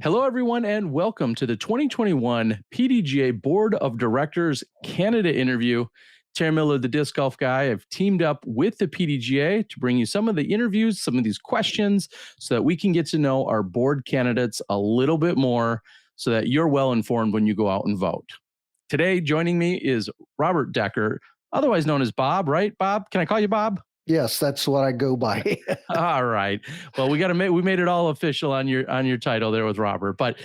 Hello, everyone, and welcome to the 2021 PDGA Board of Directors Canada interview. Terry Miller, the disc golf guy, have teamed up with the PDGA to bring you some of the interviews, some of these questions, so that we can get to know our board candidates a little bit more so that you're well informed when you go out and vote. Today, joining me is Robert Decker, otherwise known as Bob, right? Bob, can I call you Bob? Yes, that's what I go by. All right. Well, we made it all official on your title there with Robert. But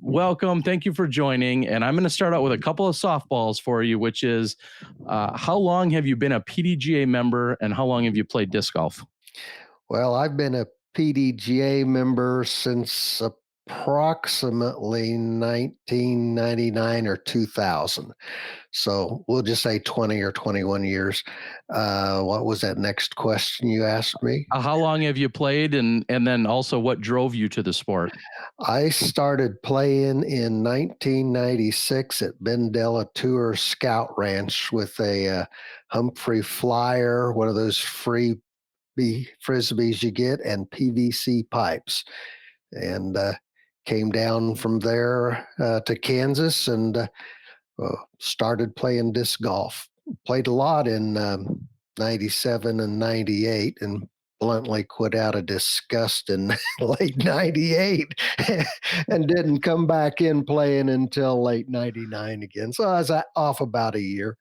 welcome. Thank you for joining. And I'm going to start out with a couple of softballs for you, which is how long have you been a PDGA member and how long have you played disc golf? Well, I've been a PDGA member since approximately 1999 or 2000. So we'll just say 20 or 21 years. What was that next question you asked me? How long have you played and then also what drove you to the sport? I started playing in 1996 at Bendella Tour Scout Ranch with a Humphrey Flyer, one of those free frisbees you get, and PVC pipes, and came down from there to Kansas and started playing disc golf. Played a lot in 97 and 98 and bluntly quit out of disgust in late 98 and didn't come back in playing until late 99 again. So I was off about a year,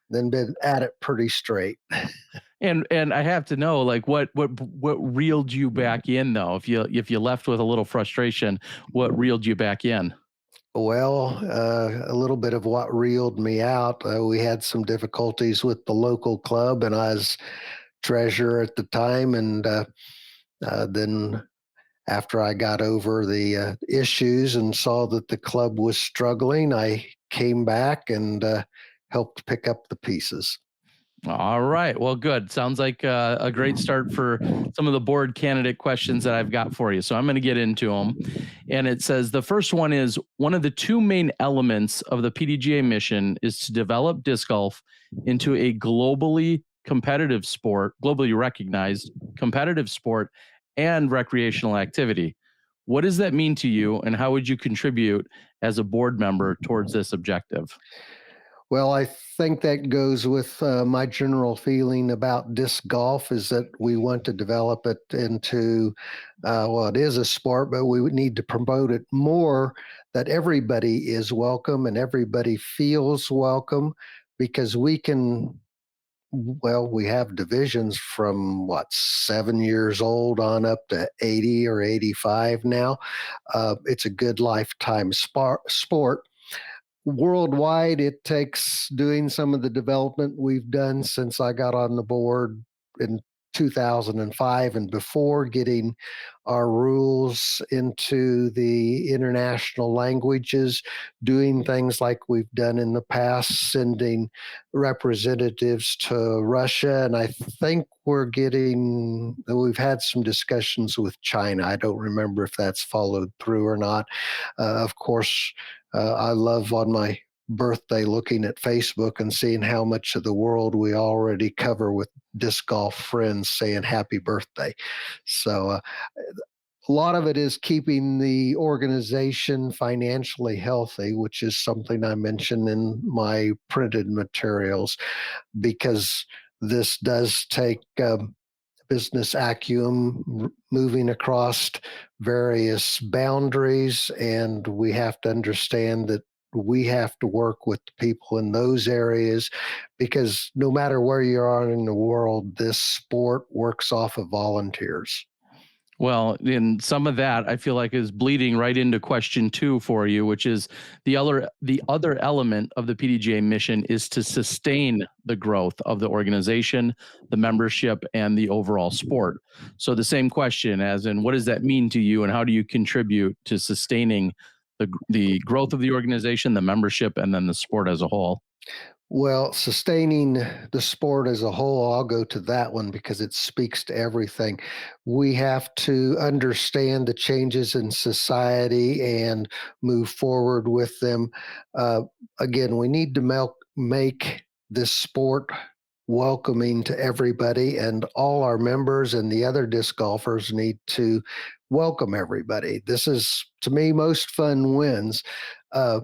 then been at it pretty straight. And I have to know, like, what reeled you back in though? If you left with a little frustration, what reeled you back in? Well, a little bit of what reeled me out. We had some difficulties with the local club, and I was treasurer at the time. And then after I got over the issues and saw that the club was struggling, I came back and helped pick up the pieces. All right. Well, good. Sounds like a great start for some of the board candidate questions that I've got for you. So I'm going to get into them. And it says the first one is one of the two main elements of the PDGA mission is to develop disc golf into a globally competitive sport, globally recognized competitive sport and recreational activity. What does that mean to you, and how would you contribute as a board member towards this objective? Well, I think that goes with my general feeling about disc golf is that we want to develop it into, well, it is a sport, but we would need to promote it more, that everybody is welcome and everybody feels welcome, because we can, well, we have divisions from 7 years old on up to 80 or 85 now. It's a good lifetime sport. Worldwide, it takes doing some of the development we've done since I got on the board in 2005 and before, getting our rules into the international languages, doing things like we've done in the past, sending representatives to Russia. And I think we've had some discussions with China. I don't remember if that's followed through or not. Of course, I love on my birthday looking at Facebook and seeing how much of the world we already cover with disc golf friends saying happy birthday. So a lot of it is keeping the organization financially healthy, which is something I mentioned in my printed materials, because this does take business acumen, moving across various boundaries, and we have to understand that we have to work with the people in those areas, because no matter where you are in the world, this sport works off of volunteers. Well, in some of that, I feel like is bleeding right into question 2 for you, which is the other element of the PDGA mission is to sustain the growth of the organization, the membership, and the overall sport. So the same question as in, what does that mean to you, and how do you contribute to sustaining the growth of the organization, the membership, and then the sport as a whole? Well, sustaining the sport as a whole, I'll go to that one because it speaks to everything. We have to understand the changes in society and move forward with them. Again, we need to make this sport welcoming to everybody, and all our members and the other disc golfers need to welcome everybody. This is, to me, most fun wins. Uh,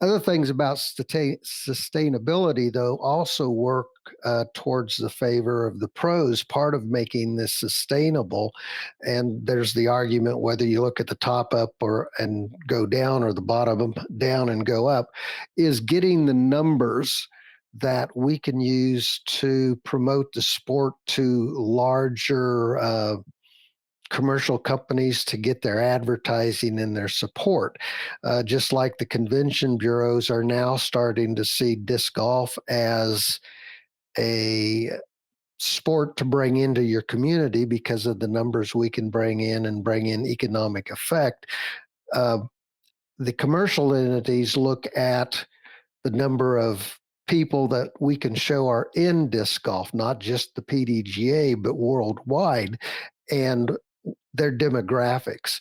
Other things about sustainability, though, also work towards the favor of the pros. Part of making this sustainable, and there's the argument whether you look at the top up or and go down, or the bottom down and go up, is getting the numbers that we can use to promote the sport to larger commercial companies to get their advertising and their support. Just like the convention bureaus are now starting to see disc golf as a sport to bring into your community because of the numbers we can bring in and bring in economic effect. Uh, the commercial entities look at the number of people that we can show are in disc golf, not just the PDGA, but worldwide, and their demographics.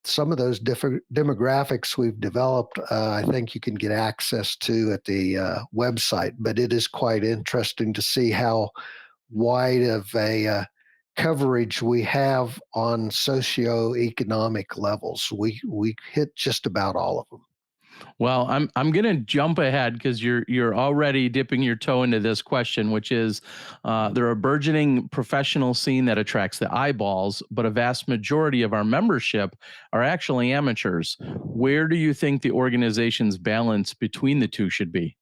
Some of those different demographics we've developed, I think you can get access to at the website, but it is quite interesting to see how wide of a coverage we have on socioeconomic levels. We hit just about all of them. Well, I'm gonna jump ahead because you're already dipping your toe into this question, which is there are a burgeoning professional scene that attracts the eyeballs, but a vast majority of our membership are actually amateurs. Where do you think the organization's balance between the two should be?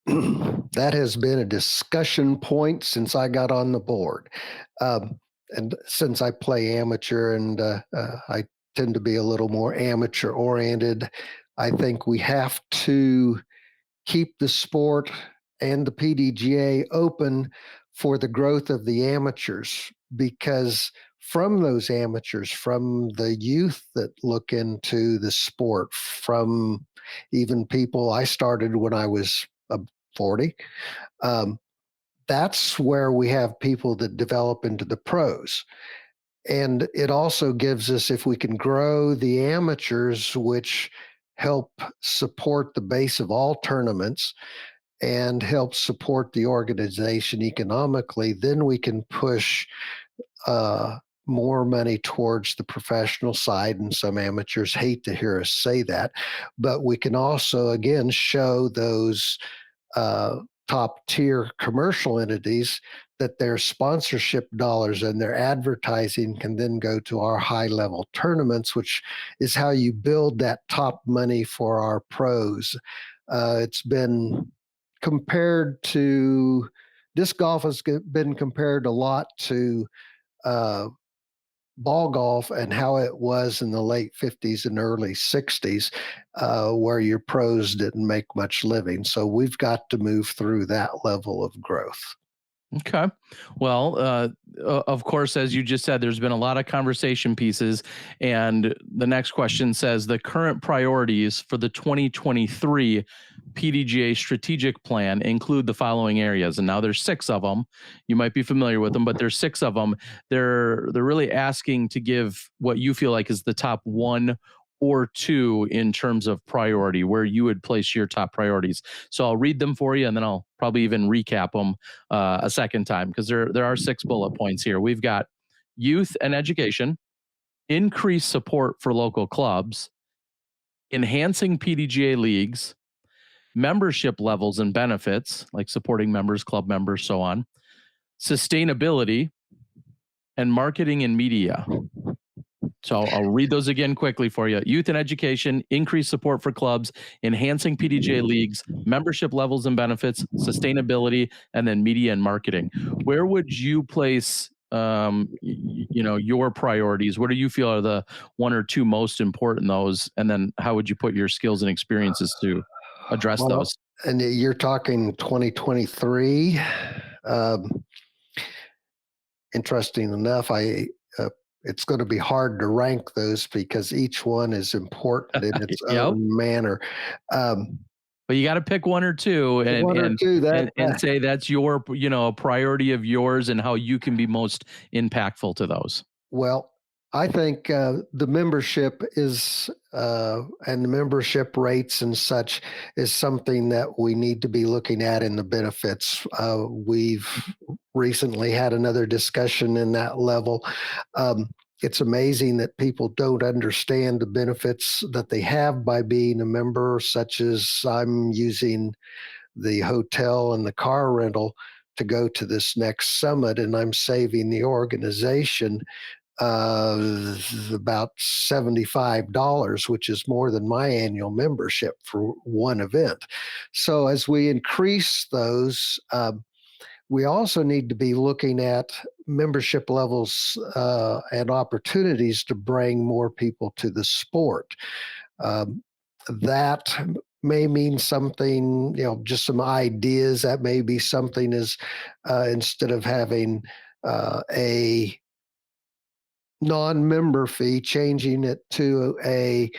That has been a discussion point since I got on the board. And since I play amateur and I tend to be a little more amateur oriented, I think we have to keep the sport and the PDGA open for the growth of the amateurs, because from those amateurs, from the youth that look into the sport, from even people I started when I was 40, um, that's where we have people that develop into the pros. And it also gives us, if we can grow the amateurs, which help support the base of all tournaments and help support the organization economically, then we can push uh, more money towards the professional side. And some amateurs hate to hear us say that, but we can also, again, show those uh, top tier commercial entities that their sponsorship dollars and their advertising can then go to our high level tournaments, which is how you build that top money for our pros. It's been compared to disc golf has been compared a lot to uh, ball golf and how it was in the late 50s and early 60s, where your pros didn't make much living. So we've got to move through that level of growth. Okay. Well, of course, as you just said, there's been a lot of conversation pieces. And the next question says the current priorities for the 2023 PDGA strategic plan include the following areas. And now there's 6 of them. You might be familiar with them, but there's 6 of them. They're really asking to give what you feel like is the top 1 or 2 in terms of priority, where you would place your top priorities. So I'll read them for you, and then I'll probably even recap them a second time, because there are 6 bullet points here. We've got youth and education, increased support for local clubs, enhancing PDGA leagues, membership levels and benefits, like supporting members, club members, so on, sustainability, and marketing and media. So I'll read those again quickly for you. Youth and education, increased support for clubs, enhancing PDGA leagues, membership levels and benefits, sustainability, and then media and marketing. Where would you place your priorities? What do you feel are the 1 or 2 most important those? And then how would you put your skills and experiences to address Well, those? and you're talking 2023. Um, Interesting enough, it's going to be hard to rank those because each one is important in its Yep. own manner. Um, But you got to pick 1 or 2 and One or two and say that's your priority of yours and how you can be most impactful to those. well, I think the membership is and the membership rates and such is something that we need to be looking at in the benefits. We've recently had another discussion in that level. It's amazing that people don't understand the benefits that they have by being a member, such as I'm using the hotel and the car rental to go to this next summit, and I'm saving the organization about $75, which is more than my annual membership for one event. So as we increase those, we also need to be looking at membership levels and opportunities to bring more people to the sport. Um, that may mean something, just some ideas. That may be something as instead of having a non-member fee, changing it to a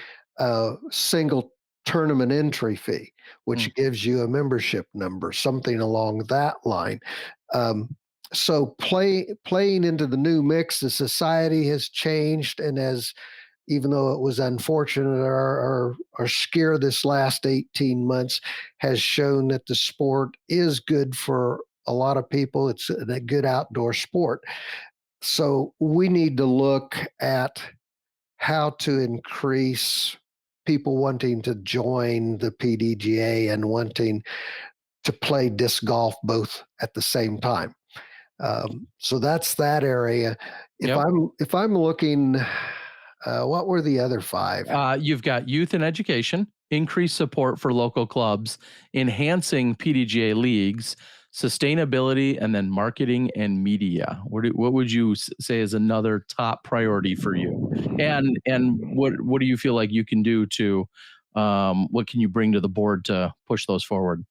single tournament entry fee, Mm. which gives you a membership number, something along that line. Um, so playing into the new mix, the society has changed, and as even though it was unfortunate, our scare this last 18 months has shown that the sport is good for a lot of people. It's a good outdoor sport. So we need to look at how to increase people wanting to join the PDGA and wanting to play disc golf both at the same time. So that's that area. Yep. If I'm looking, what were the other five? You've got youth and education, increased support for local clubs, enhancing PDGA leagues, sustainability, and then marketing and media. What would you say is another top priority for you? And what do you feel like you can do to what can you bring to the board to push those forward?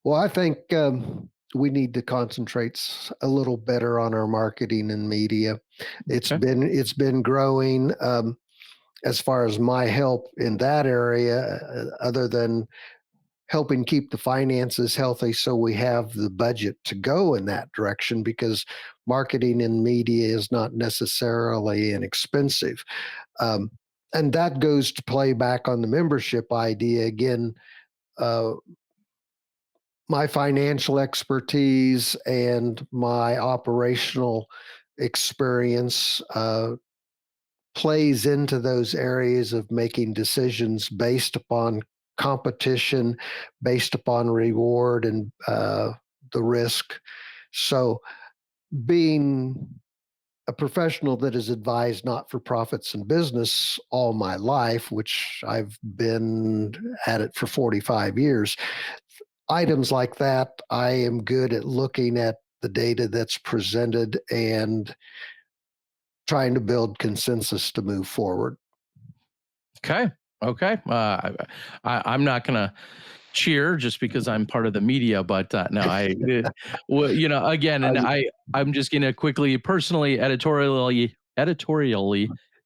Well, I think we need to concentrate a little better on our marketing and media. Okay. It's been growing. As far as my help in that area, other than helping keep the finances healthy so we have the budget to go in that direction, because marketing and media is not necessarily inexpensive. Um, and that goes to play back on the membership idea again. Uh, my financial expertise and my operational experience plays into those areas of making decisions based upon competition, based upon reward and the risk. So, being a professional that has advised not for profits and business all my life, which I've been at it for 45 years, items like that, I am good at looking at the data that's presented and trying to build consensus to move forward. Okay. Okay. I'm not gonna cheer just because I'm part of the media, but no, well, again, and I I'm just gonna quickly, personally, editorially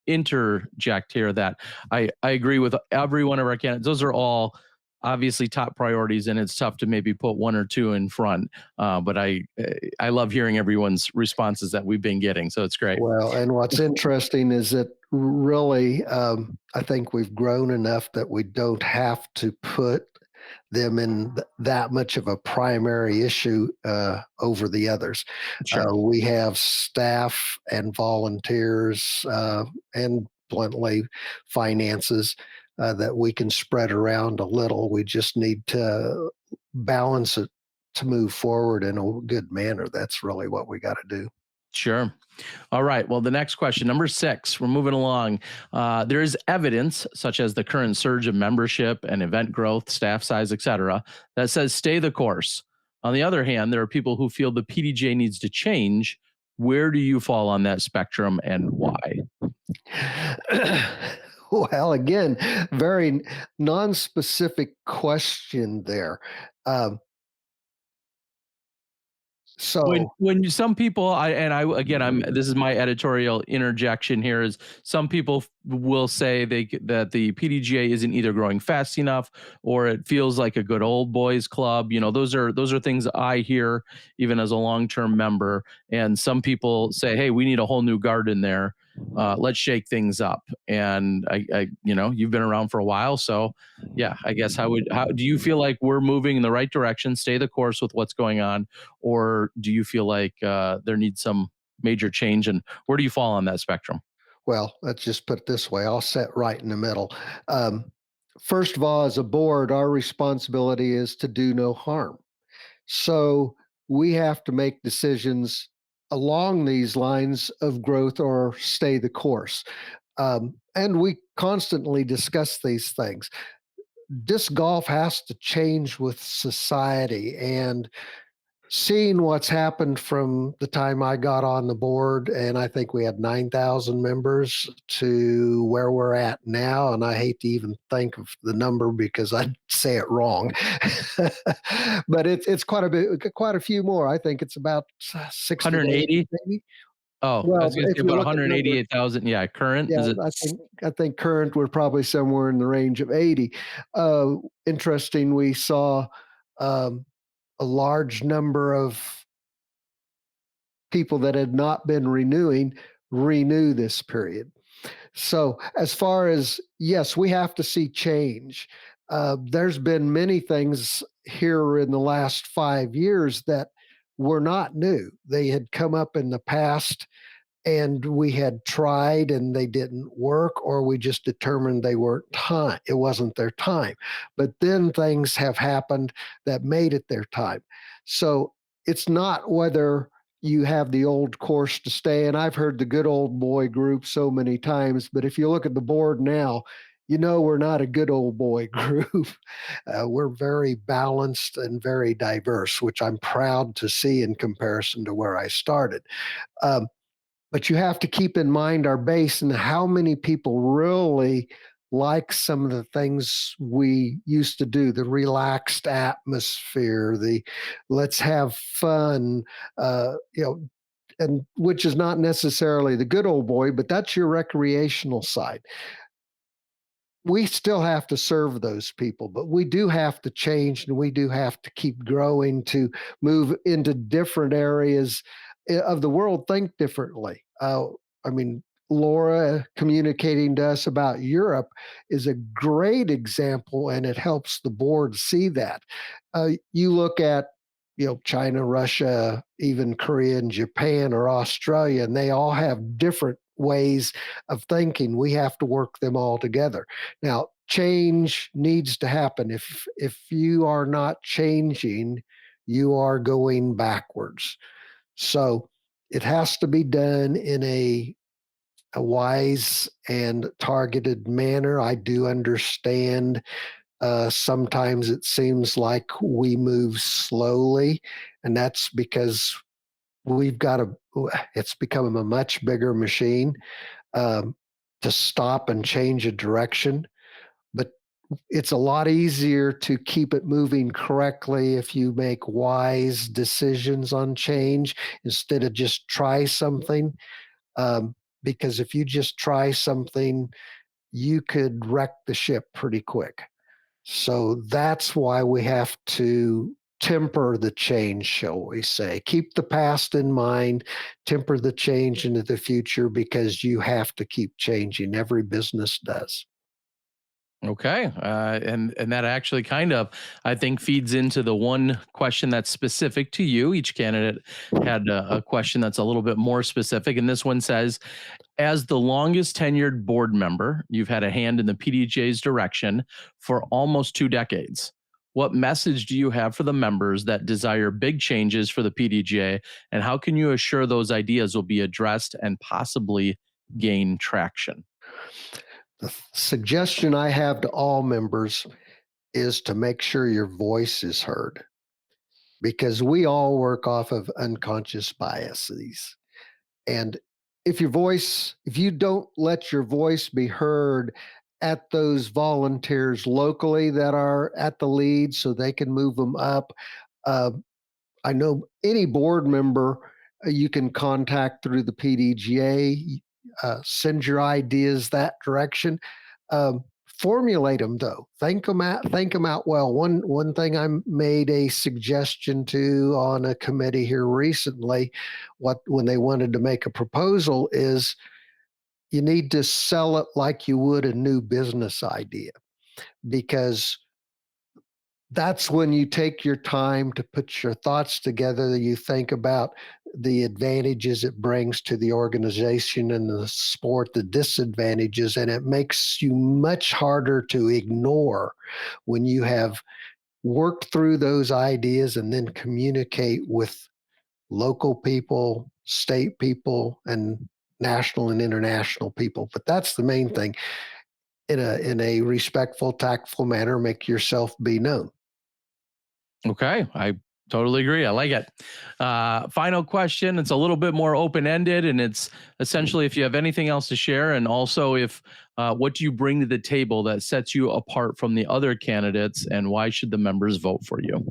interject here that I agree with every one of our candidates. Those are all obviously top priorities, and it's tough to maybe put one or two in front. But I love hearing everyone's responses that we've been getting, so it's great. Well, and what's interesting is that really, I think we've grown enough that we don't have to put them in that much of a primary issue over the others. Sure. We have staff and volunteers and bluntly finances that we can spread around a little. We just need to balance it to move forward in a good manner. That's really what we got to do. Sure. All right. Well, the next question, number 6, we're moving along. There is evidence, such as the current surge of membership and event growth, staff size, etc., that says stay the course. On the other hand, there are people who feel the PDJ needs to change. Where do you fall on that spectrum, and why? Well, again, very non-specific question there. Um, So, Some people, I again, I'm this is my editorial interjection here, is some people will say that the PDGA isn't either growing fast enough, or it feels like a good old boys club. Those are things I hear even as a long-term member. And some people say, hey, we need a whole new garden there. Let's shake things up. And you've been around for a while, so yeah, I guess how do you feel like we're moving in the right direction? Stay the course with what's going on, or do you feel like there needs some major change? And where do you fall on that spectrum? well, let's just put it this way, I'll sit right in the middle. Um, First of all, as a board, our responsibility is to do no harm. So we have to make decisions along these lines of growth or stay the course. And we constantly discuss these things. Disc golf has to change with society, and seeing what's happened from the time I got on the board, and I think we had 9,000 members, to where we're at now. And I hate to even think of the number because I'd say it wrong, but it's quite a bit, quite a few more. I think it's about 60 to 80, 180. maybe. Oh, I Well, was gonna say if you about look at numbers, 188,000. Yeah, current yeah, is it? I think current we're probably somewhere in the range of 80. Uh, Interesting, we saw um, a large number of people that had not been renewing renew this period. So, as far as, yes, we have to see change. There's been many things here in the last 5 years that were not new. They had come up in the past, and we had tried and they didn't work, or we just determined they weren't time. It wasn't their time. But then things have happened that made it their time. So it's not whether you have the old course to stay. And I've heard the good old boy group so many times, but if you look at the board now, we're not a good old boy group. We're very balanced and very diverse, which I'm proud to see in comparison to where I started. Um, but you have to keep in mind our base and how many people really like some of the things we used to do, the relaxed atmosphere, the let's have fun, and which is not necessarily the good old boy, but that's your recreational side. We still have to serve those people, but we do have to change, and we do have to keep growing to move into different areas of the world, think differently. I mean, Laura communicating to us about Europe is a great example, and it helps the board see that. You look at, China, Russia, even Korea and Japan or Australia, and they all have different ways of thinking. We have to work them all together. Now, change needs to happen. If you are not changing, you are going backwards. So it has to be done in a wise and targeted manner. I do understand sometimes it seems like we move slowly, and that's because it's become a much bigger machine um, to stop and change a direction. But it's a lot easier to keep it moving correctly if you make wise decisions on change instead of just try something. Um, because if you just try something, you could wreck the ship pretty quick. So that's why we have to temper the change, shall we say. Keep the past in mind, temper the change into the future, because you have to keep changing. Every business does. Okay, and that actually kind of, I think, feeds into the one question that's specific to you. Each candidate had a question that's a little bit more specific, and this one says, as the longest tenured board member, you've had a hand in the PDJ's direction for almost 2 decades. What message do you have for the members that desire big changes for the PDJ, and how can you assure those ideas will be addressed and possibly gain traction? The suggestion I have to all members is to make sure your voice is heard, because we all work off of unconscious biases. And if you don't let your voice be heard at those volunteers locally that are at the lead so they can move them up, uh, I know any board member you can contact through the PDGA, send your ideas that direction. Formulate them though. Think them out well. One thing I made a suggestion to on a committee here recently, when they wanted to make a proposal, is you need to sell it like you would a new business idea, because that's when you take your time to put your thoughts together. You think about the advantages it brings to the organization and the sport, the disadvantages, and it makes you much harder to ignore when you have worked through those ideas and then communicate with local people, state people, and national and international people. But that's the main thing. In a respectful, tactful manner, make yourself be known. Okay, I totally agree. I like it. Final question. It's a little bit more open ended, and it's essentially if you have anything else to share, and also if what do you bring to the table that sets you apart from the other candidates, and why should the members vote for you?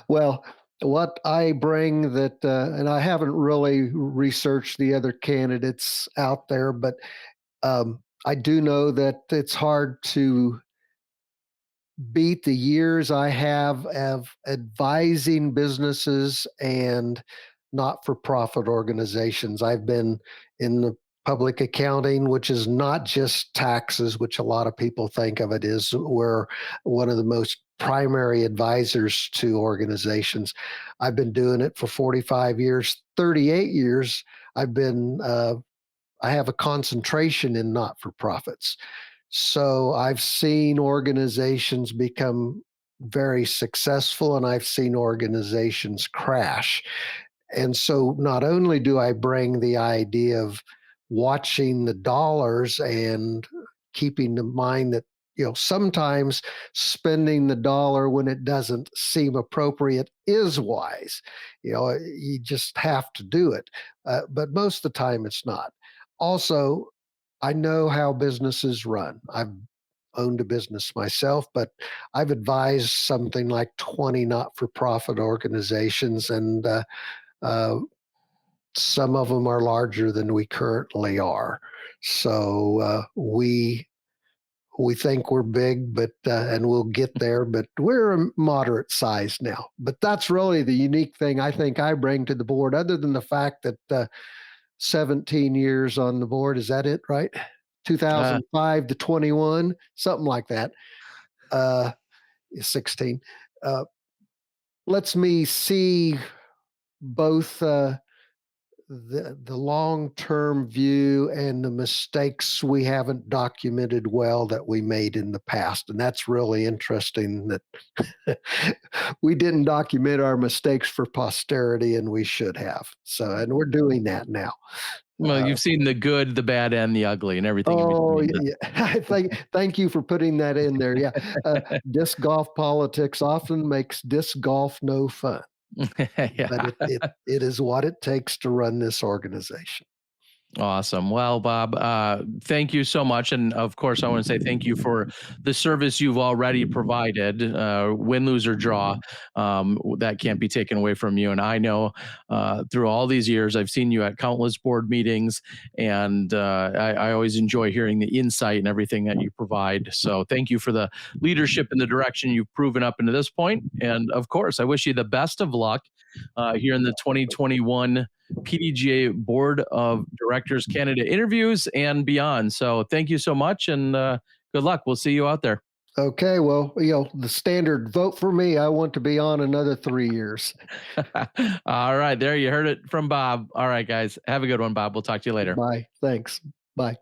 Well, what I bring that, and I haven't really researched the other candidates out there, but I do know that it's hard to beat the years I have of advising businesses and not for profit organizations. I've been in the public accounting, which is not just taxes, which a lot of people think of it is. We're one of the most primary advisors to organizations. I've been doing it for 45 years, 38 years. I've been, I have a concentration in not for profits. So I've seen organizations become very successful and I've seen organizations crash. And so not only do I bring the idea of watching the dollars and keeping in mind that, sometimes spending the dollar when it doesn't seem appropriate is wise. You just have to do it. But most of the time it's not. Also, I know how businesses run. I've owned a business myself, but I've advised something like 20 not for profit organizations, and uh, some of them are larger than we currently are. So we think we're big, but and we'll get there, but we're a moderate size now. But that's really the unique thing I think I bring to the board, other than the fact that 17 years on the board. Is that it, right? Uh, 2005 to 21, something like that. Uh, 16. Uh, lets me see both the long term view and the mistakes we haven't documented well that we made in the past. And that's really interesting that we didn't document our mistakes for posterity, and we should have. So, and we're doing that now. well, Uh, you've seen the good, the bad, and the ugly, and everything in Oh, between. yeah. Thank you for putting that in there. Yeah. Disc golf politics often makes disc golf no fun, but Yeah. it is what it takes to run this organization. Awesome. Well, Bob, thank you so much. And of course, I want to say thank you for the service you've already provided, win, lose, or draw. That can't be taken away from you. And I know through all these years, I've seen you at countless board meetings, and I always enjoy hearing the insight and everything that you provide. So thank you for the leadership and the direction you've proven up into this point. And of course, I wish you the best of luck here in the 2021 PDGA Board of Directors candidate interviews and beyond. So thank you so much, and good luck. We'll see you out there. Okay. Well, the standard vote for me. I want to be on another 3 years. All right, there you heard it from Bob. All right, guys, have a good one, Bob. We'll talk to you later. Bye. Thanks. Bye.